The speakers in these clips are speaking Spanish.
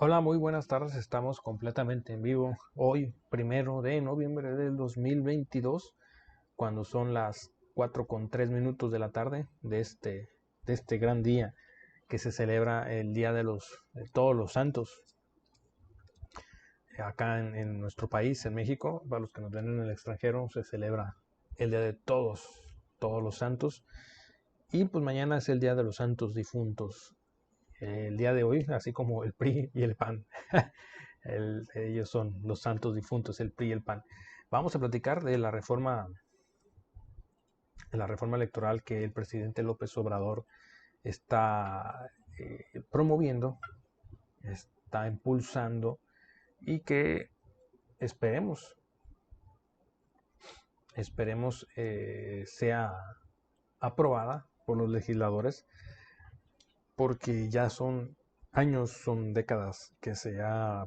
Hola, muy buenas tardes. Estamos completamente en vivo hoy, 1 de noviembre del 2022, cuando son las 4:03 de la tarde de este gran día que se celebra el Día de Todos los Santos. Acá en nuestro país, en México, para los que nos ven en el extranjero, se celebra el Día de todos los santos. Y pues mañana es el Día de los Santos Difuntos. El día de hoy, así como el PRI y el PAN. Ellos son los santos difuntos, el PRI y el PAN. Vamos a platicar de la reforma electoral que el presidente López Obrador está promoviendo, está impulsando y que esperemos, sea aprobada por los legisladores, porque ya son años, son décadas que se ha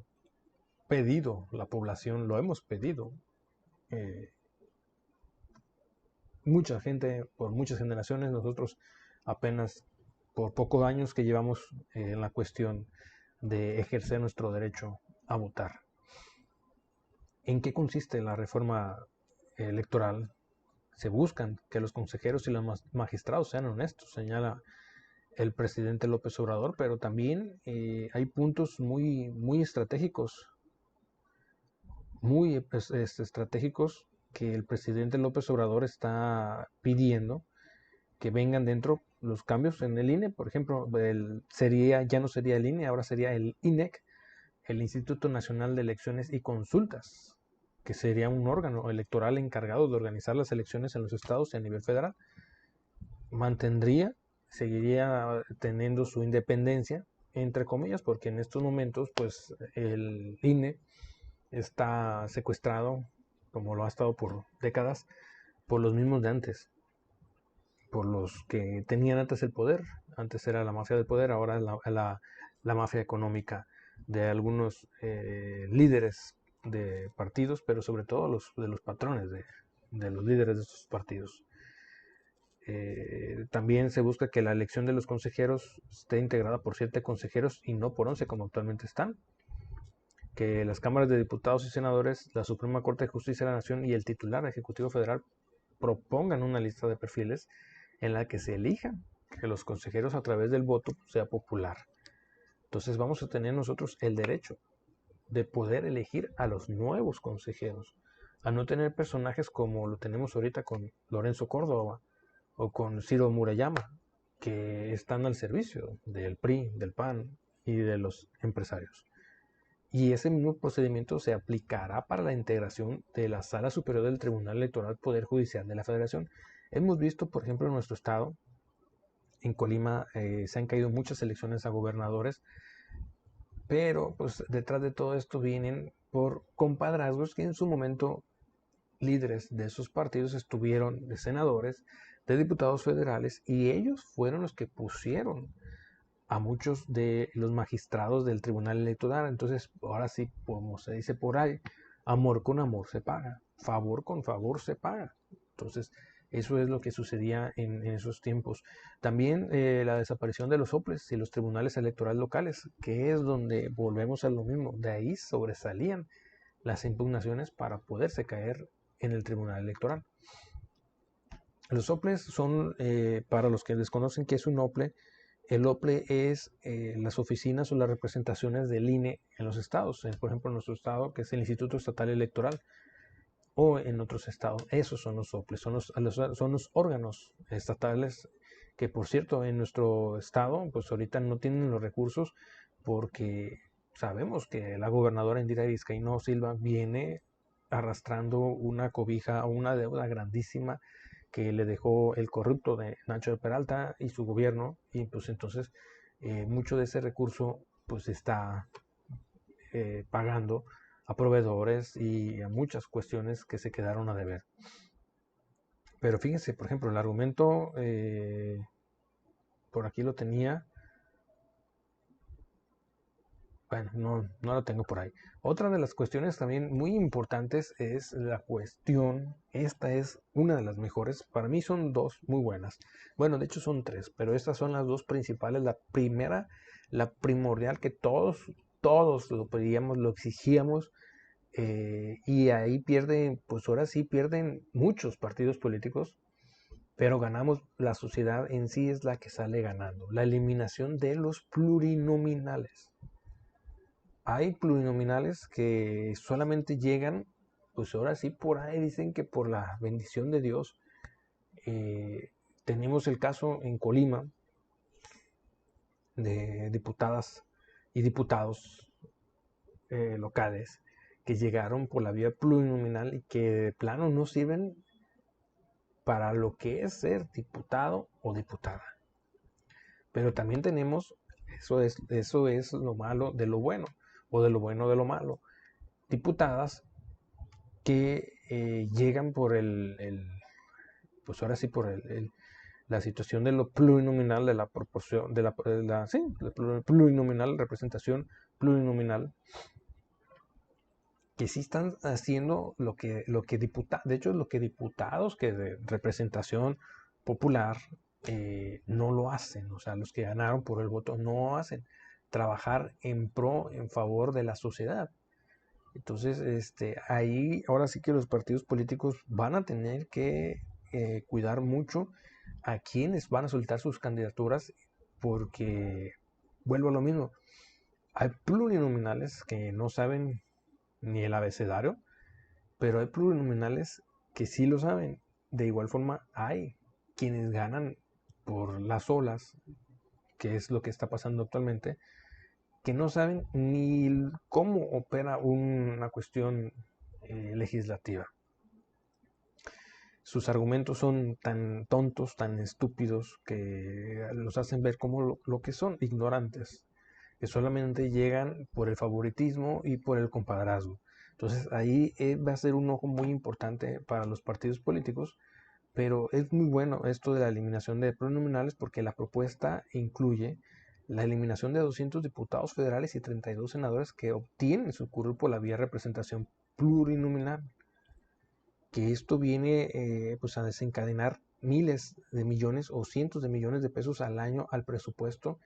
pedido, la población lo hemos pedido, eh, mucha gente por muchas generaciones, nosotros apenas por pocos años que llevamos en la cuestión de ejercer nuestro derecho a votar. ¿En qué consiste la reforma electoral? Se buscan que los consejeros y los magistrados sean honestos, señala el presidente López Obrador, pero también hay puntos muy, muy estratégicos, estratégicos que el presidente López Obrador está pidiendo que vengan dentro los cambios en el INE. Por ejemplo, ya no sería el INE, ahora sería el INEC, el Instituto Nacional de Elecciones y Consultas, que sería un órgano electoral encargado de organizar las elecciones en los estados y a nivel federal. Seguiría teniendo su independencia, entre comillas, porque en estos momentos, pues, el INE está secuestrado, como lo ha estado por décadas, por los mismos de antes, por los que tenían antes el poder. Antes era la mafia del poder, ahora es la mafia económica de algunos líderes de partidos, pero sobre todo de los patrones de los líderes de estos partidos. También se busca que la elección de los consejeros esté integrada por 7 consejeros y no por 11 como actualmente están. Que las cámaras de diputados y senadores, la Suprema Corte de Justicia de la Nación y el titular ejecutivo federal propongan una lista de perfiles en la que se elijan que los consejeros a través del voto sea popular. Entonces vamos a tener nosotros el derecho de poder elegir a los nuevos consejeros, a no tener personajes como lo tenemos ahorita con Lorenzo Córdoba o con Ciro Murayama, que están al servicio del PRI, del PAN y de los empresarios. Y ese mismo procedimiento se aplicará para la integración de la Sala Superior del Tribunal Electoral Poder Judicial de la Federación. Hemos visto, por ejemplo, en nuestro estado, en Colima, se han caído muchas elecciones a gobernadores, pero pues detrás de todo esto vienen por compadrazgos que en su momento líderes de esos partidos estuvieron de senadores, de diputados federales, y ellos fueron los que pusieron a muchos de los magistrados del Tribunal Electoral. Entonces, ahora sí, como se dice por ahí, amor con amor se paga, favor con favor se paga. Entonces, eso es lo que sucedía en esos tiempos. También la desaparición de los soples y los tribunales electorales locales, que es donde volvemos a lo mismo. De ahí sobresalían las impugnaciones para poderse caer en el Tribunal Electoral. Los soples son, para los que desconocen qué es un OPLE, el OPLE es las oficinas o las representaciones del INE en los estados. Por ejemplo, en nuestro estado, que es el Instituto Estatal Electoral, o en otros estados. Esos son los OPLE, son los órganos estatales que, por cierto, en nuestro estado, pues ahorita no tienen los recursos porque sabemos que la gobernadora Indira Vizcaíno Silva viene arrastrando una cobija o una deuda grandísima que le dejó el corrupto de Nacho de Peralta y su gobierno, y pues entonces mucho de ese recurso pues está pagando a proveedores y a muchas cuestiones que se quedaron a deber. Pero fíjense, por ejemplo, el argumento, por aquí lo tenía, bueno, no lo tengo por ahí. Otra de las cuestiones también muy importantes es la cuestión, esta es una de las mejores, para mí son dos muy buenas. Bueno, de hecho son tres, pero estas son las dos principales. La primera, la primordial, que todos todos lo pedíamos, lo exigíamos, y ahí pierden, pues ahora sí pierden muchos partidos políticos, pero ganamos, la sociedad en sí es la que sale ganando. La eliminación de los plurinominales. Hay plurinominales que solamente llegan, pues ahora sí por ahí dicen que por la bendición de Dios. Tenemos el caso en Colima de diputadas y diputados locales que llegaron por la vía plurinominal y que de plano no sirven para lo que es ser diputado o diputada. Pero también tenemos, eso es lo malo de lo bueno, o de lo bueno de lo malo. Diputadas que llegan por pues ahora sí por la situación de lo plurinominal, de la proporción, sí, plurinominal, representación plurinominal, que sí están haciendo de hecho lo que diputados que de representación popular no lo hacen, o sea, los que ganaron por el voto no hacen, trabajar en favor de la sociedad. Entonces, ahí ahora sí que los partidos políticos van a tener que cuidar mucho a quienes van a soltar sus candidaturas, porque vuelvo a lo mismo, hay plurinominales que no saben ni el abecedario, pero hay plurinominales que sí lo saben. De igual forma, hay quienes ganan por las olas, que es lo que está pasando actualmente, que no saben ni cómo opera una cuestión legislativa. Sus argumentos son tan tontos, tan estúpidos, que los hacen ver como lo que son, ignorantes, que solamente llegan por el favoritismo y por el compadrazgo. Entonces ahí va a ser un ojo muy importante para los partidos políticos, pero es muy bueno esto de la eliminación de plurinominales porque la propuesta incluye la eliminación de 200 diputados federales y 32 senadores que obtienen su curul por la vía representación plurinominal. Que esto viene pues a desencadenar miles de millones o cientos de millones de pesos al año al presupuesto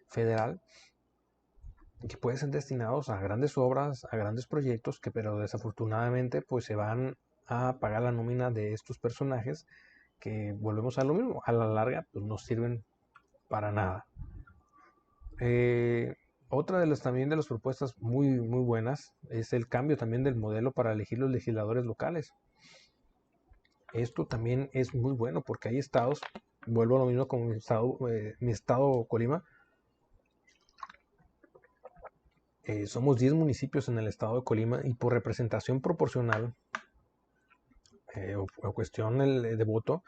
federal, que pueden ser destinados a grandes obras, a grandes proyectos, pero desafortunadamente pues se van a pagar la nómina de estos personajes que, volvemos a lo mismo, a la larga pues no sirven para nada. Otra de las propuestas muy buenas es el cambio también del modelo para elegir los legisladores locales. Esto también es muy bueno porque hay estados, vuelvo a lo mismo con mi estado Colima, somos 10 municipios en el estado de Colima y por representación proporcional o cuestión de voto,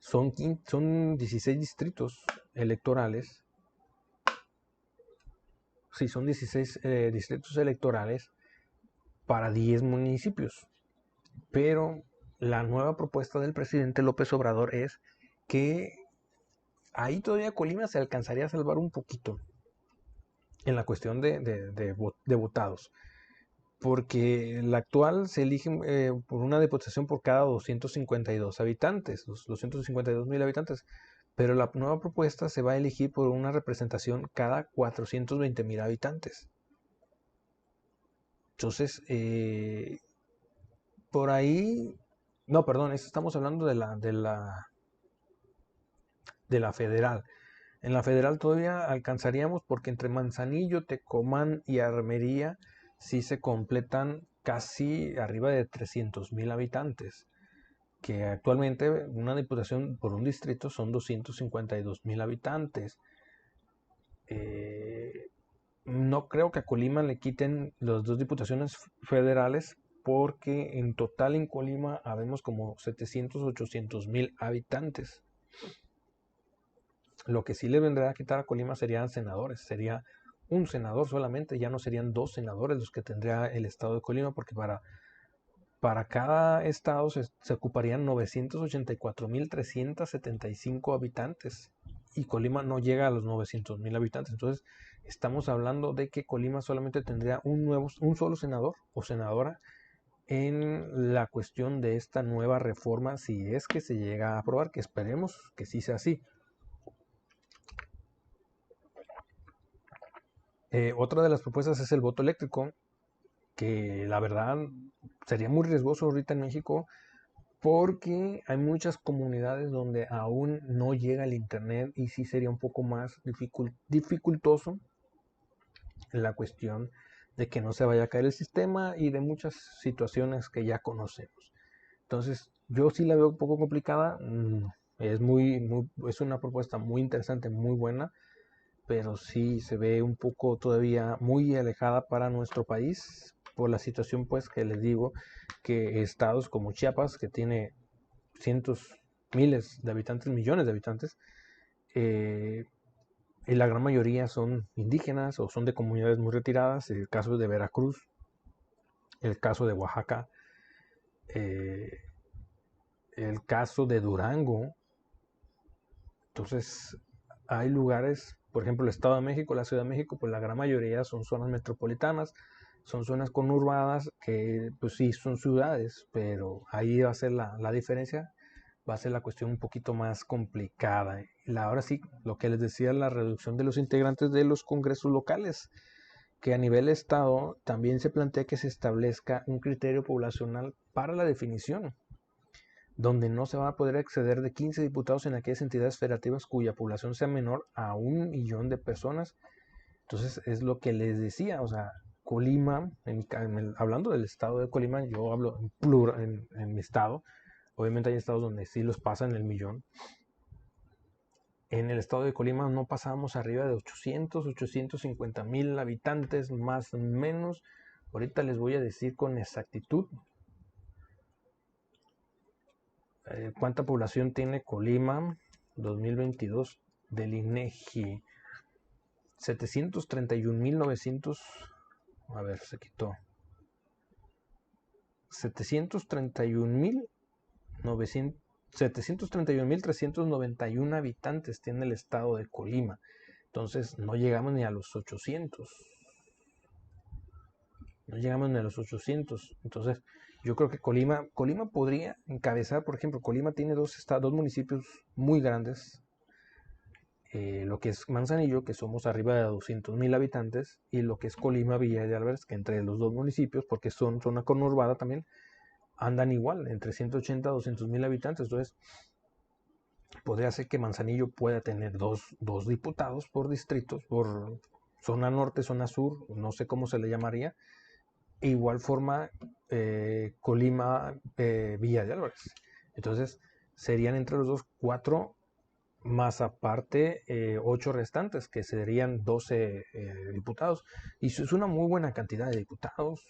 son 16 distritos electorales. Sí, son 16 distritos electorales para 10 municipios. Pero la nueva propuesta del presidente López Obrador es que ahí todavía Colima se alcanzaría a salvar un poquito en la cuestión de votados, porque la actual se elige por una diputación por cada 252 habitantes, los 252,000 habitantes, pero la nueva propuesta se va a elegir por una representación cada 420,000 habitantes. Entonces, por ahí, no, perdón, estamos hablando de la federal. En la federal todavía alcanzaríamos porque entre Manzanillo, Tecomán y Armería sí se completan casi arriba de 300,000 habitantes, que actualmente una diputación por un distrito son 252,000 habitantes. No creo que a Colima le quiten las dos diputaciones federales porque en total en Colima habemos como 700, 800,000 habitantes. Lo que sí le vendrá a quitar a Colima serían senadores, sería un senador solamente, ya no serían 2 senadores los que tendría el estado de Colima, porque para cada estado se ocuparían 984,375 habitantes y Colima no llega a los 900,000 habitantes. Entonces estamos hablando de que Colima solamente tendría un solo senador o senadora en la cuestión de esta nueva reforma, si es que se llega a aprobar, que esperemos que sí sea así. Otra de las propuestas es el voto eléctrico, que la verdad sería muy riesgoso ahorita en México porque hay muchas comunidades donde aún no llega el internet y sí sería un poco más dificultoso la cuestión de que no se vaya a caer el sistema y de muchas situaciones que ya conocemos. Entonces, yo sí la veo un poco complicada. Es una propuesta muy interesante, muy buena, pero sí se ve un poco todavía muy alejada para nuestro país por la situación, pues, que les digo, que estados como Chiapas, que tiene cientos, miles de habitantes, millones de habitantes, eh, y la gran mayoría son indígenas o son de comunidades muy retiradas. El caso de Veracruz, el caso de Oaxaca, eh, el caso de Durango. Entonces, hay lugares, por ejemplo, el Estado de México, la Ciudad de México, pues la gran mayoría son zonas metropolitanas, son zonas conurbadas que, pues sí, son ciudades, pero ahí va a ser la diferencia, va a ser la cuestión un poquito más complicada. Ahora sí, lo que les decía, la reducción de los integrantes de los congresos locales, que a nivel Estado también se plantea que se establezca un criterio poblacional para la definición, donde no se va a poder exceder de 15 diputados en aquellas entidades federativas cuya población sea menor a 1 millón de personas. Entonces es lo que les decía, o sea, Colima, hablando del estado de Colima, yo hablo en plural, en mi estado, obviamente hay estados donde sí los pasan el millón. En el estado de Colima no pasábamos arriba de 850,000 habitantes, más o menos. Ahorita les voy a decir con exactitud cuánta población tiene Colima 2022 del INEGI. 731,900. A ver, se quitó. 731,391 habitantes tiene el estado de Colima. Entonces no llegamos ni a los 800. No llegamos ni a los 800. Entonces yo creo que Colima podría encabezar, por ejemplo, Colima tiene dos municipios muy grandes, lo que es Manzanillo, que somos arriba de 200,000 habitantes, y lo que es Colima, Villa de Álvarez, que entre los dos municipios, porque son zona conurbada también, andan igual, entre 180 a 200,000 habitantes. Entonces, podría ser que Manzanillo pueda tener dos diputados por distritos, por zona norte, zona sur, no sé cómo se le llamaría. E igual forma, Colima, Villa de Álvarez. Entonces, serían entre los dos 4, más aparte 8 restantes, que serían 12 diputados. Y eso es una muy buena cantidad de diputados.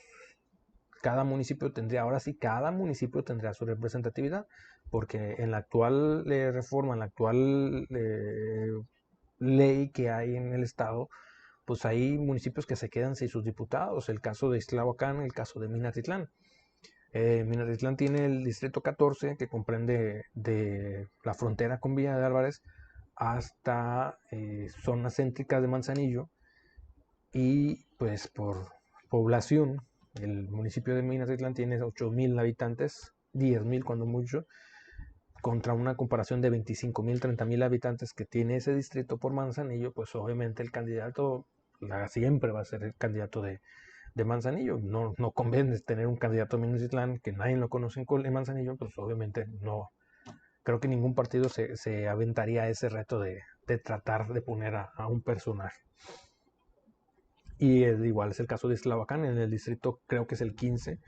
Cada municipio tendría, ahora sí, cada municipio tendría su representatividad, porque en la actual reforma, en la actual ley que hay en el estado, pues hay municipios que se quedan sin sus diputados. El caso de Ixtlahuacán, el caso de Minatitlán. Minatitlán tiene el distrito 14, que comprende de la frontera con Villa de Álvarez hasta zonas céntricas de Manzanillo, y pues por población el municipio de Minatitlán tiene 8,000 habitantes, 10,000 cuando mucho, contra una comparación de 25,000, 30,000 habitantes que tiene ese distrito por Manzanillo. Pues obviamente el candidato siempre va a ser el candidato de Manzanillo. No conviene tener un candidato a Minatitlán que nadie lo conoce en Manzanillo, pues obviamente no. Creo que ningún partido se aventaría ese reto de tratar de poner a un personaje. Y igual es el caso de Ixtlahuacán, en el distrito creo que es el 15.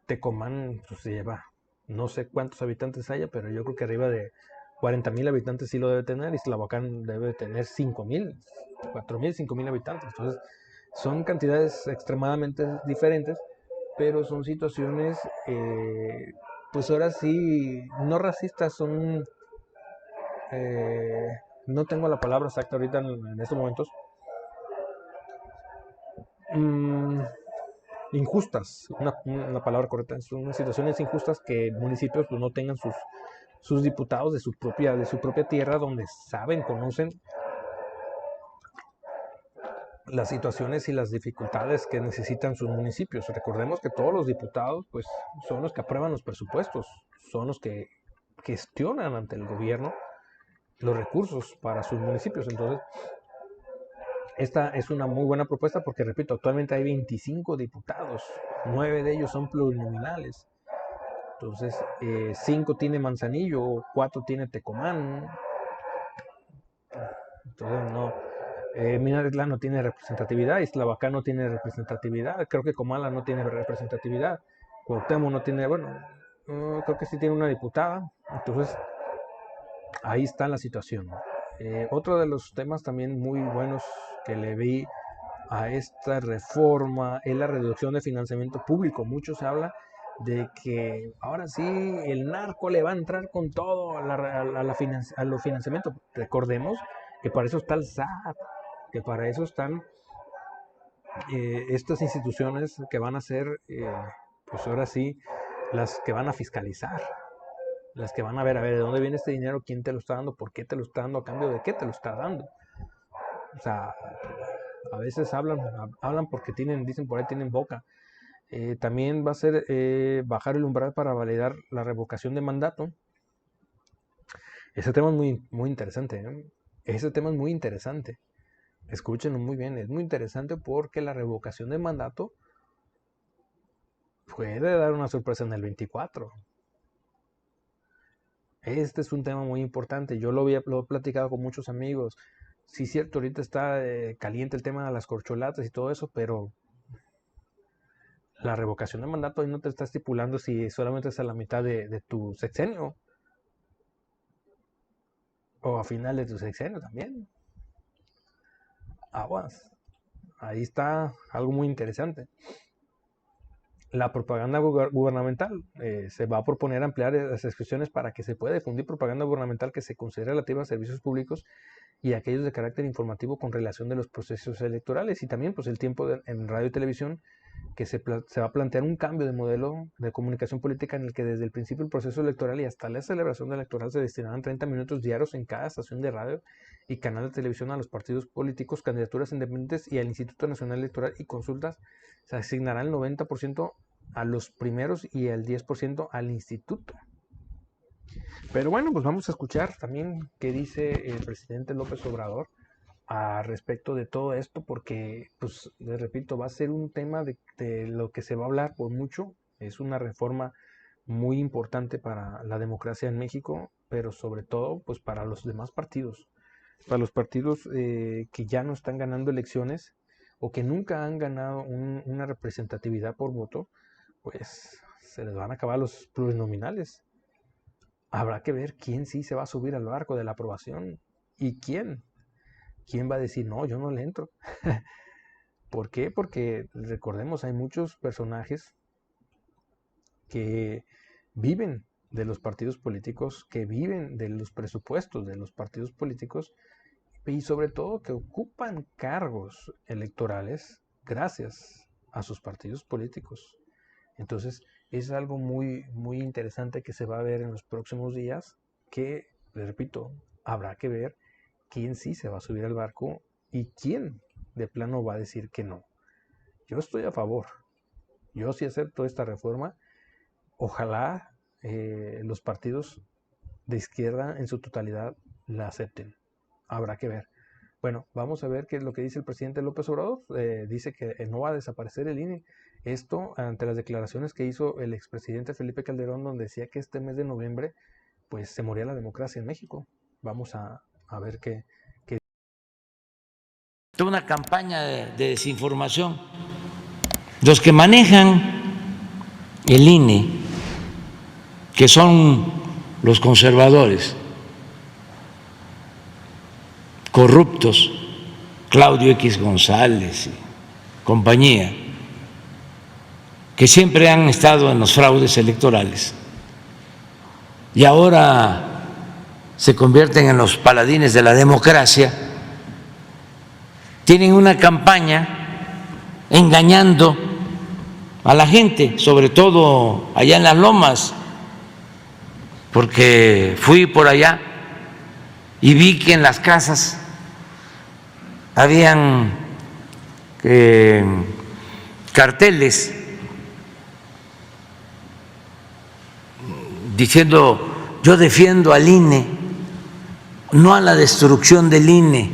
Tecomán pues, se lleva, no sé cuántos habitantes haya, pero yo creo que arriba de 40,000 habitantes sí lo debe tener. Ixtlahuacán debe tener 5,000, 4,000, 5,000 habitantes. Entonces son cantidades extremadamente diferentes, pero son situaciones, pues ahora sí, no racistas, son, no tengo la palabra exacta ahorita en estos momentos, mm, injustas, una palabra correcta. Son unas situaciones injustas que municipios pues, no tengan sus diputados de su propia tierra, donde saben, conocen las situaciones y las dificultades que necesitan sus municipios. Recordemos que todos los diputados pues son los que aprueban los presupuestos, son los que gestionan ante el gobierno los recursos para sus municipios. Entonces, Esta es una muy buena propuesta porque, repito, actualmente hay 25 diputados, 9 de ellos son plurinominales. Entonces, 5 tiene Manzanillo, 4 tiene Tecomán. Entonces, no. Minatitlán no tiene representatividad, Iztlahuacán no tiene representatividad, creo que Comala no tiene representatividad, Cuauhtémoc no tiene, bueno, creo que sí tiene una diputada. Entonces, ahí está la situación. Otro de los temas también muy buenos que le vi a esta reforma es la reducción de financiamiento público. Mucho se habla de que ahora sí el narco le va a entrar con todo a los financiamientos. Recordemos que para eso está el SAT, que para eso están estas instituciones que van a ser, pues ahora sí, las que van a fiscalizar, las que van a ver, de dónde viene este dinero, quién te lo está dando, por qué te lo está dando, a cambio de qué te lo está dando. O sea, a veces hablan porque dicen por ahí tienen boca. También va a ser bajar el umbral para validar la revocación de mandato. Ese tema es muy, muy interesante. Ese tema es muy interesante. Escúchenlo muy bien. Es muy interesante porque la revocación de mandato puede dar una sorpresa en el 24. Este es un tema muy importante. Yo lo he platicado con muchos amigos. Sí, cierto, ahorita está caliente el tema de las corcholatas y todo eso, pero la revocación de mandato ahí no te está estipulando si solamente es a la mitad de tu sexenio o a final de tu sexenio también. Aguas. Ahí está algo muy interesante. La propaganda gubernamental. Se va a proponer ampliar las excepciones para que se pueda difundir propaganda gubernamental que se considere relativa a servicios públicos y aquellos de carácter informativo con relación de los procesos electorales, y también pues el tiempo en radio y televisión, que se va a plantear un cambio de modelo de comunicación política en el que desde el principio del proceso electoral y hasta la celebración electoral se destinarán 30 minutos diarios en cada estación de radio y canal de televisión a los partidos políticos, candidaturas independientes y al Instituto Nacional Electoral y consultas. Se asignará el 90% a los primeros y el 10% al instituto. Pero bueno, pues vamos a escuchar también qué dice el presidente López Obrador a respecto de todo esto, porque, pues, les repito, va a ser un tema de lo que se va a hablar por mucho. Es una reforma muy importante para la democracia en México, pero sobre todo, pues, para los demás partidos. Para los partidos que ya no están ganando elecciones o que nunca han ganado una representatividad por voto, pues se les van a acabar los plurinominales. Habrá que ver quién sí se va a subir al barco de la aprobación y quién. ¿Quién va a decir, no, yo no le entro? ¿Por qué? Porque recordemos, hay muchos personajes que viven de los partidos políticos, que viven de los presupuestos de los partidos políticos y sobre todo que ocupan cargos electorales gracias a sus partidos políticos. Entonces, es algo muy, muy interesante que se va a ver en los próximos días, que, les repito, habrá que ver quién sí se va a subir al barco y quién de plano va a decir que no. Yo estoy a favor. Yo sí acepto esta reforma. Ojalá los partidos de izquierda en su totalidad la acepten. Habrá que ver. Bueno, vamos a ver qué es lo que dice el presidente López Obrador. Dice que no va a desaparecer el INE. Esto ante las declaraciones que hizo el expresidente Felipe Calderón, donde decía que este mes de noviembre pues se moría la democracia en México. Vamos a ver qué. Toda una campaña de desinformación. Los que manejan el INE, que son los conservadores, corruptos, Claudio X González y compañía, que siempre han estado en los fraudes electorales y ahora se convierten en los paladines de la democracia, tienen una campaña engañando a la gente, sobre todo allá en las lomas, porque fui por allá y vi que en las casas habían carteles diciendo: yo defiendo al INE, no a la destrucción del INE.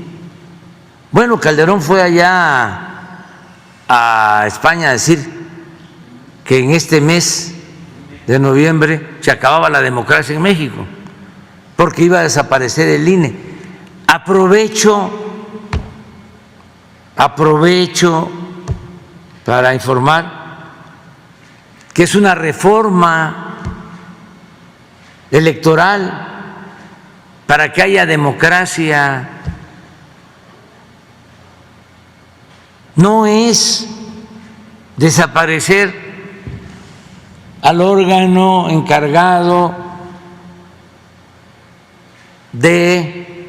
Bueno, Calderón fue allá a España a decir que en este mes de noviembre se acababa la democracia en México, porque iba a desaparecer el INE. Aprovecho para informar que es una reforma electoral para que haya democracia. No es desaparecer al órgano encargado de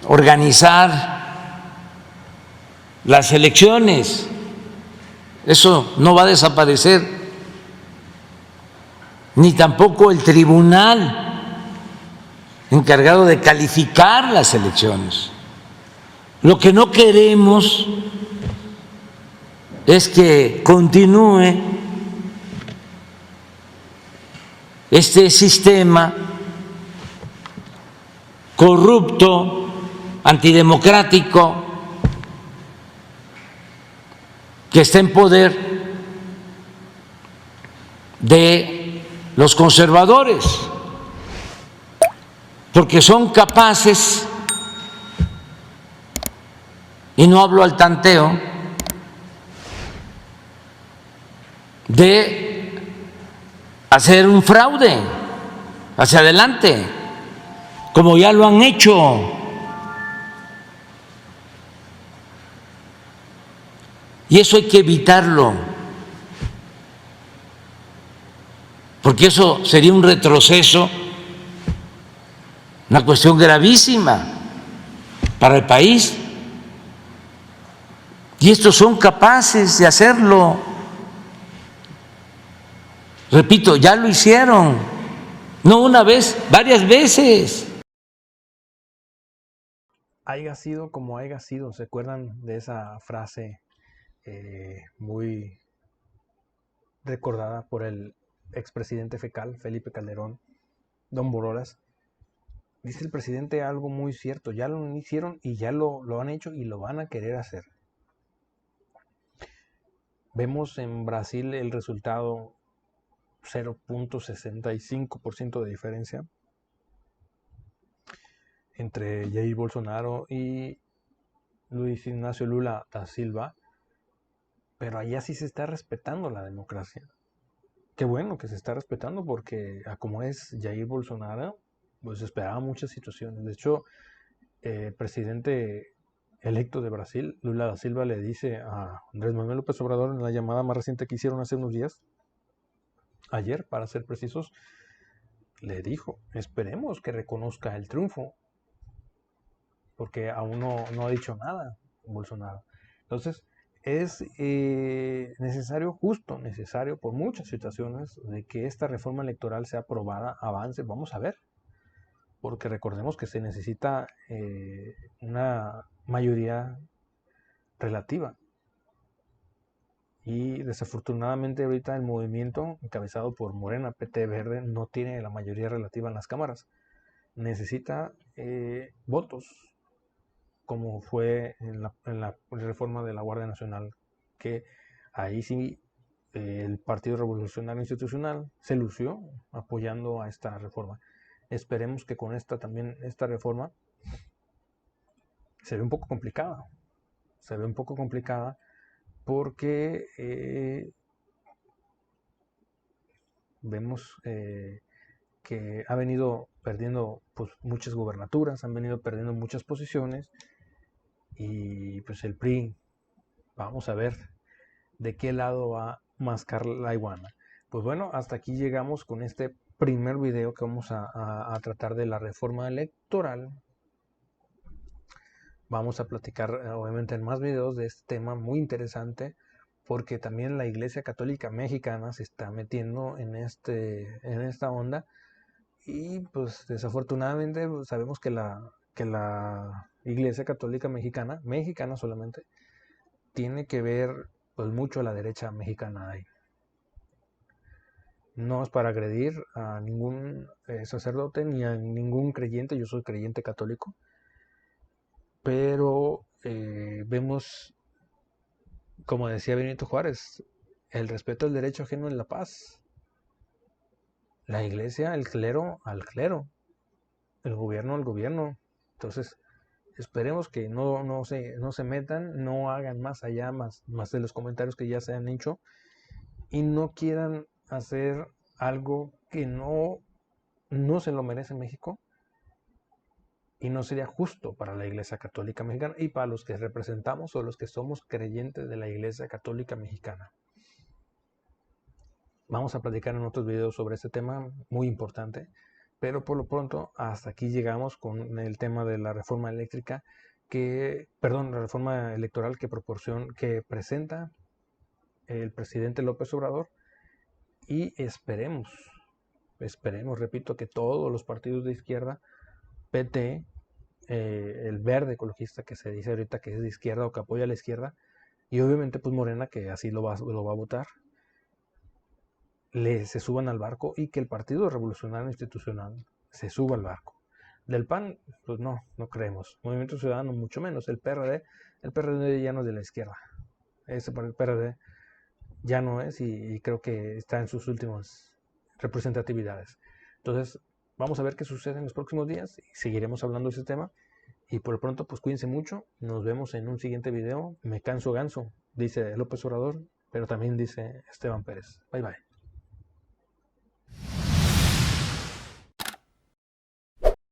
organizar las elecciones. Eso no va a desaparecer, ni tampoco el tribunal encargado de calificar las elecciones. Lo que no queremos es que continúe este sistema corrupto, antidemocrático, que está en poder de los conservadores, porque son capaces, y no hablo al tanteo, de hacer un fraude hacia adelante, como ya lo han hecho. Y eso hay que evitarlo, porque eso sería un retroceso, una cuestión gravísima para el país. Y estos son capaces de hacerlo. Repito, ya lo hicieron, no una vez, varias veces. Haya sido como haya sido, ¿se acuerdan de esa frase muy recordada por el expresidente fecal, Felipe Calderón, don Borolas? Dice el presidente algo muy cierto: ya lo hicieron y ya lo han hecho y lo van a querer hacer. Vemos en Brasil el resultado, 0.65% de diferencia entre Jair Bolsonaro y Luis Ignacio Lula da Silva, pero allá sí se está respetando la democracia. Qué bueno que se está respetando, porque a como es Jair Bolsonaro, pues esperaba muchas situaciones. De hecho, el presidente electo de Brasil, Lula da Silva, le dice a Andrés Manuel López Obrador en la llamada más reciente que hicieron hace unos días, ayer para ser precisos, le dijo: esperemos que reconozca el triunfo, porque aún no ha dicho nada Bolsonaro. Entonces, es necesario por muchas situaciones, de que esta reforma electoral sea aprobada, avance. Vamos a ver, porque recordemos que se necesita una mayoría relativa, y desafortunadamente ahorita el movimiento encabezado por Morena, PT, Verde, no tiene la mayoría relativa en las cámaras. Necesita votos, como fue en la reforma de la Guardia Nacional, que ahí sí el Partido Revolucionario Institucional se lució apoyando a esta reforma. Esperemos que con esta reforma se ve un poco complicada, porque vemos que ha venido perdiendo pues muchas gubernaturas, han venido perdiendo muchas posiciones, y pues el PRI, vamos a ver de qué lado va a mascar la iguana. Pues bueno, hasta aquí llegamos con este primer video que vamos a tratar de la reforma electoral. Vamos a platicar obviamente en más videos de este tema muy interesante, porque también la Iglesia Católica Mexicana se está metiendo en esta onda, y pues desafortunadamente sabemos que la Iglesia Católica Mexicana solamente, tiene que ver pues mucho a la derecha mexicana ahí. No es para agredir a ningún sacerdote ni a ningún creyente, yo soy creyente católico, pero vemos, como decía Benito Juárez, el respeto al derecho ajeno en la paz. La iglesia, el clero al clero, el gobierno al gobierno. Entonces, esperemos que no se metan, no hagan más allá, más de los comentarios que ya se han hecho, y no quieran hacer algo que no se lo merece México, y no sería justo para la Iglesia Católica Mexicana y para los que representamos o los que somos creyentes de la Iglesia Católica Mexicana. Vamos a platicar en otros videos sobre este tema muy importante, pero por lo pronto hasta aquí llegamos con el tema de la reforma eléctrica la reforma electoral que presenta el presidente López Obrador, y esperemos, repito, que todos los partidos de izquierda, PT, el verde ecologista que se dice ahorita que es de izquierda o que apoya a la izquierda, y obviamente pues Morena, que así lo va a votar, se suban al barco, y que el Partido Revolucionario Institucional se suba al barco. Del PAN, pues no creemos. Movimiento Ciudadano, mucho menos. El PRD ya no es de la izquierda. Ese PRD ya no es, y creo que está en sus últimas representatividades. Entonces, vamos a ver qué sucede en los próximos días y seguiremos hablando de ese tema. Y por lo pronto, pues cuídense mucho. Nos vemos en un siguiente video. Me canso ganso, dice López Obrador, pero también dice Esteban Pérez. Bye bye.